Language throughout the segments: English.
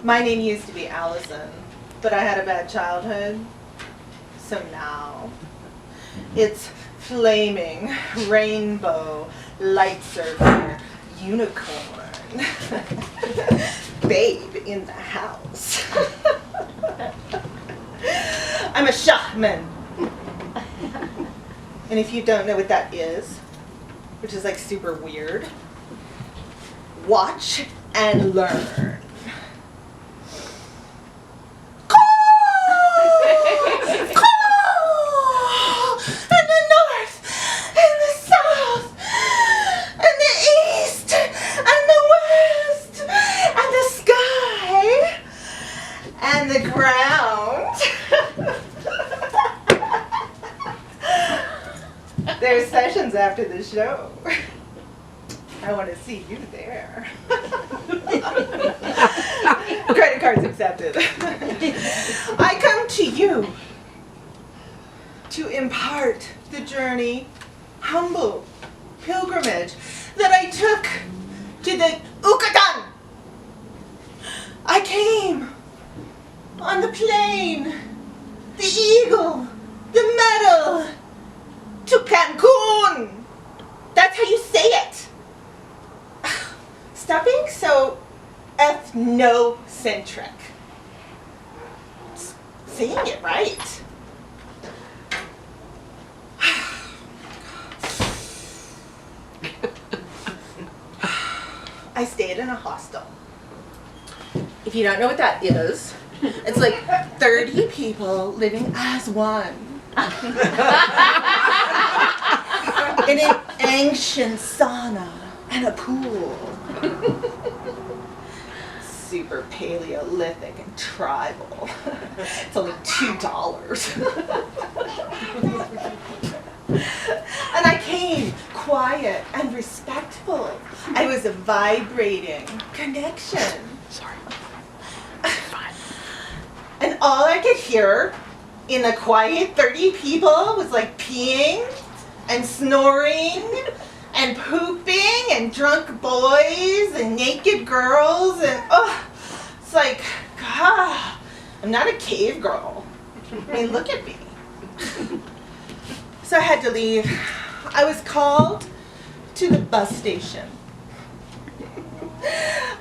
My name used to be Allison, but I had a bad childhood. So now, it's flaming, rainbow, light surfer, unicorn, babe in the house. I'm a shaman. And if you don't know what that is, which is like super weird, watch and learn. The ground. There's sessions after the show. I want to see you there. Credit cards accepted. I come to you to impart the journey, humble pilgrimage that I took to the Yucatan. I came on the plane, the eagle, the medal, to Cancun. That's how you say it. Stop being so ethnocentric. Saying it right. I stayed in a hostel. If you don't know what that is, it's like 30 people living as one. In an ancient sauna and a pool. Super Paleolithic and tribal. It's only $2. And I came quiet and respectful. I was a vibrating connection. Sorry. And all I could hear in the quiet 30 people was like peeing and snoring and pooping and drunk boys and naked girls and it's like, God, I'm not a cave girl. I mean, look at me. So I had to leave. I was called to the bus station.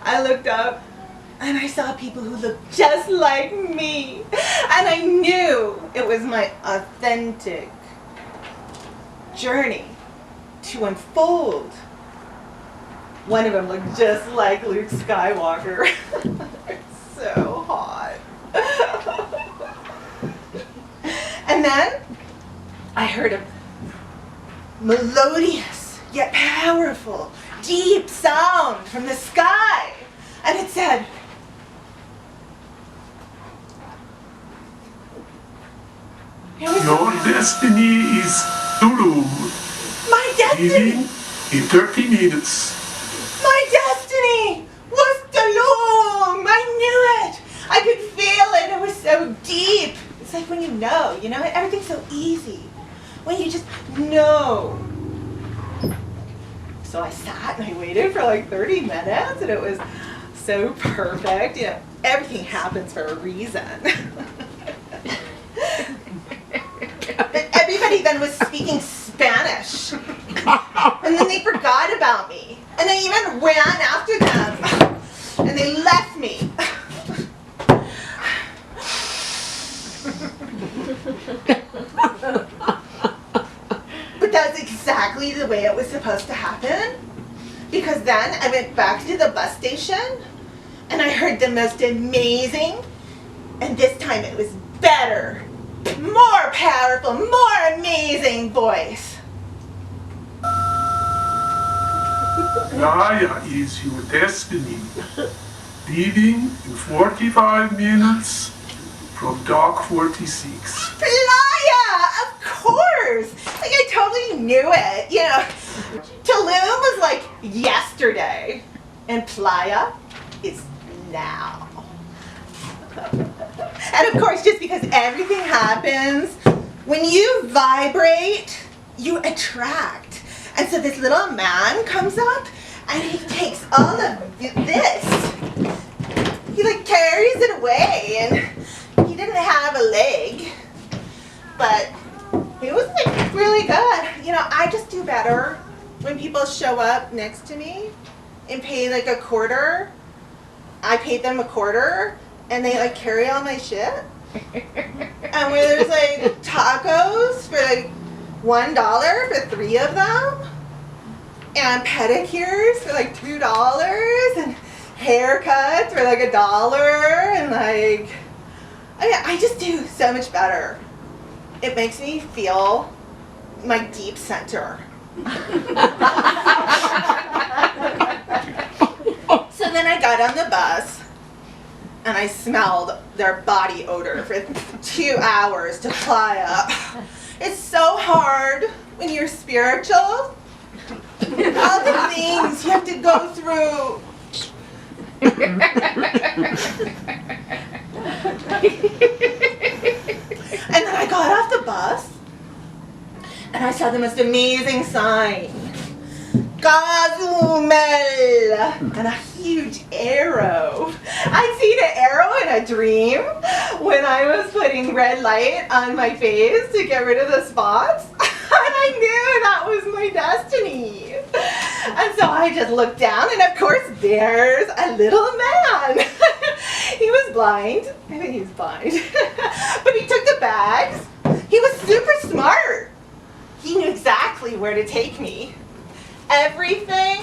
I looked up and I saw people who looked just like me. And I knew it was my authentic journey to unfold. One of them looked just like Luke Skywalker. So hot. And then I heard a melodious yet powerful, deep sound from the sky. And it said, "Your destiny is Tulum. My destiny! Leaving in 30 minutes. My destiny was Tulum! I knew it! I could feel it. It was so deep. It's like when you know, everything's so easy. When you just know. So I sat and I waited for like 30 minutes and it was so perfect. Everything happens for a reason. Everybody then was speaking Spanish. And then they forgot about me. And I even ran after them. And they left me. But that's exactly the way it was supposed to happen. Because then I went back to the bus station and I heard the most amazing, and this time it was better, more powerful, more amazing voice. Gaia is your destiny. Leaving in 45 minutes from Dock 46. Playa, of course. Like I totally knew it. Tulum was like yesterday, and Playa is now. And of course, just because everything happens, when you vibrate, you attract. And so this little man comes up, and he takes all of this. He carries and he didn't have a leg, but he was like really good. You know, I just do better when people show up next to me and pay like a quarter. I paid them a quarter and they like carry all my shit. And where there's like tacos for like $1 for 3 of them, and pedicures for like $2, and haircuts for like $1, and like, I mean, I just do so much better. It makes me feel my deep center. So then I got on the bus and I smelled their body odor for 2 hours to fly up. It's so hard when you're spiritual. All the things you have to go through. And then I got off the bus and I saw the most amazing sign. Gazumel! And a huge arrow. I'd seen an arrow in a dream when I was putting red light on my face to get rid of the spots. And I knew that was my destiny. And so I just looked down, and of course there's a little man. He was blind. I think he's blind. But he took the bags. He was super smart. He knew exactly where to take me. Everything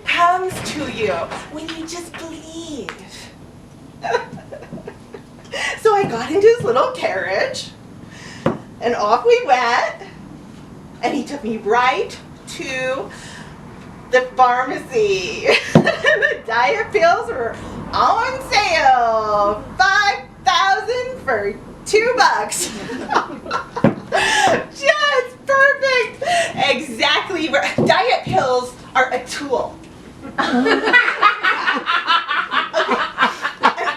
comes to you when you just believe. So I got into his little carriage, and off we went, and he took me right to the pharmacy. The diet pills were on sale, 5,000 for $2. Just perfect. Exactly. Diet pills are a tool. Okay.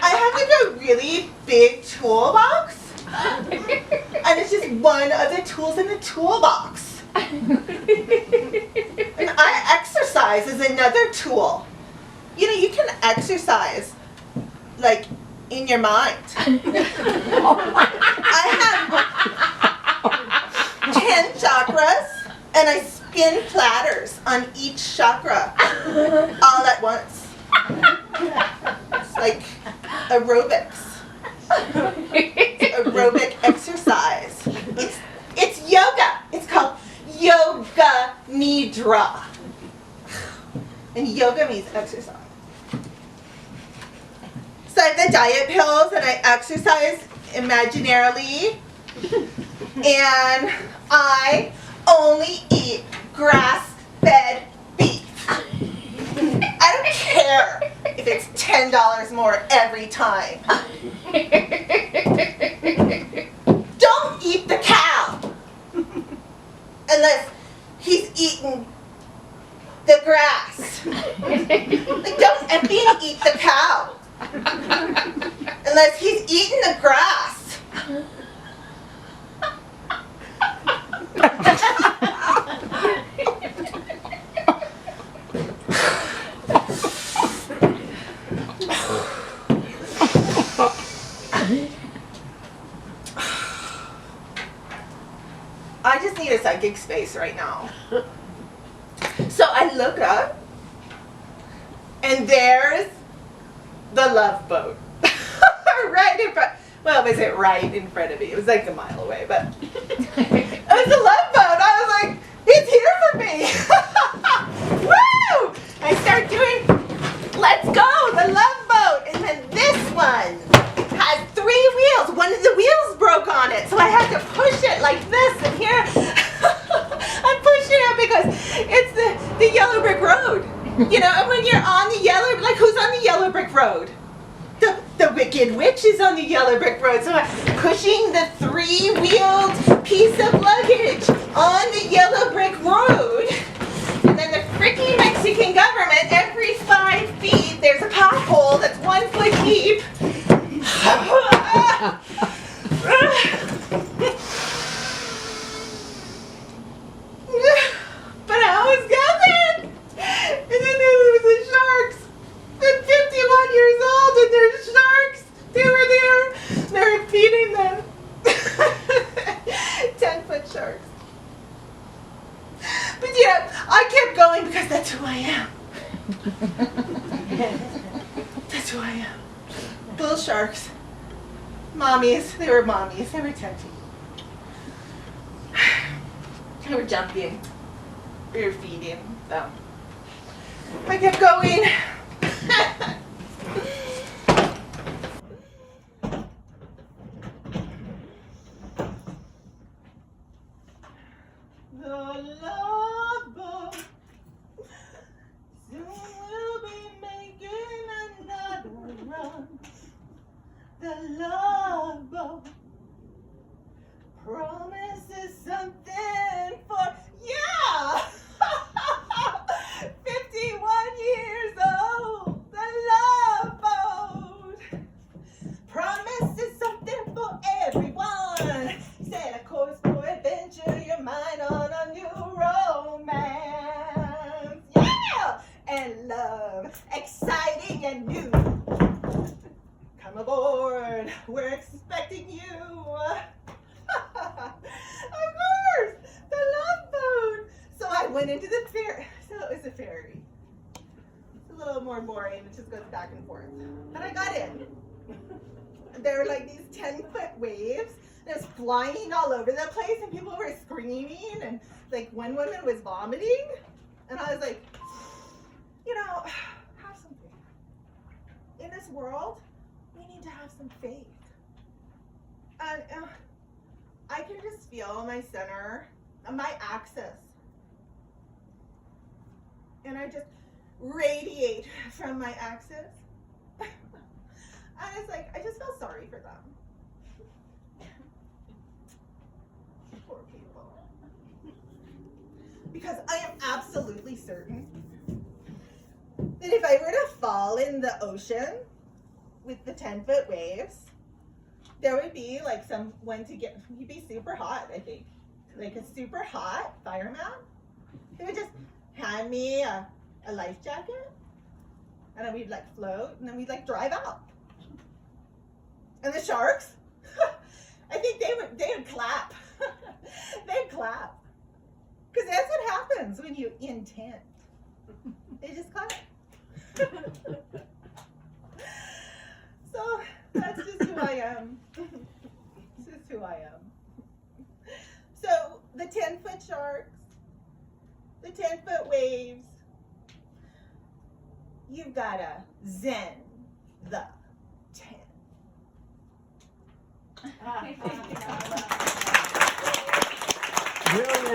I have like a really big toolbox, and it's just one of the tools in the toolbox. And exercise is another tool. You know, you can exercise like in your mind. I have 10 chakras, and I spin platters on each chakra all at once. It's like aerobics. It's aerobic exercise. It's yoga. It's called Yoga Nidra. And yoga means exercise. So I have the diet pills, and I exercise imaginarily. And I only eat grass-fed beef. I don't care if it's $10 more every time. Don't eat the cow unless he's eating the grass. Like, don't effing eat the cow unless he's eating the grass. I just need a psychic space right now. So I look up, and there's the Love Boat. Right in front. Well, was it right in front of me? It was like a mile away, but it was the Love Boat. I was like, it's here for me. Woo! I start doing, let's go, the Love Boat. And then this one has 3 wheels. One of the wheels broke on it, so I had to push it like this. And here, I'm pushing it because it's the yellow brick road. You know, and when you're on the yellow, like, who's on the yellow brick road? The Wicked Witch is on the yellow brick road. So I'm pushing the 3-wheeled piece of luggage on the yellow brick road. And then the freaking Mexican government, every 5 feet, there's a pothole that's 1 foot deep. But I always got there. And then there was the sharks. I'm 51 years old, and there's sharks. They were there. sharks. Mommies. They were mommies. They were touching. They were jumping. We were feeding them. I kept going. The love boat soon will be making another run. The love boat promises something for, yeah! 51 years old. The love boat promises something for everyone. Set a course for adventure, your mind on a new romance. Yeah! And love, exciting and new. Come aboard, we're expecting you. Of course, the love boat. So I went into the ferry. So it was a ferry. It's a little more boring. It just goes back and forth. But I got in. There were like these 10-foot waves. And it was flying all over the place, and people were screaming, and like one woman was vomiting. And I was like, you know, have some faith. In this world, we need to have some faith. And I can just feel my center, my axis. And I just radiate from my axis. And it's like, I just feel sorry for them. Poor people. Because I am absolutely certain that if I were to fall in the ocean with the 10-foot waves, there would be like someone to get, he'd be super hot, I think. Like a super hot fireman. He would just hand me a life jacket, and then we'd like float, and then we'd like drive out. And the sharks, I think they would clap. They'd clap. Because that's what happens when you intend. They just clap. So that's just who I am. This is who I am. So the 10-foot sharks, the 10-foot waves, you've got to zen the 10. Brilliant.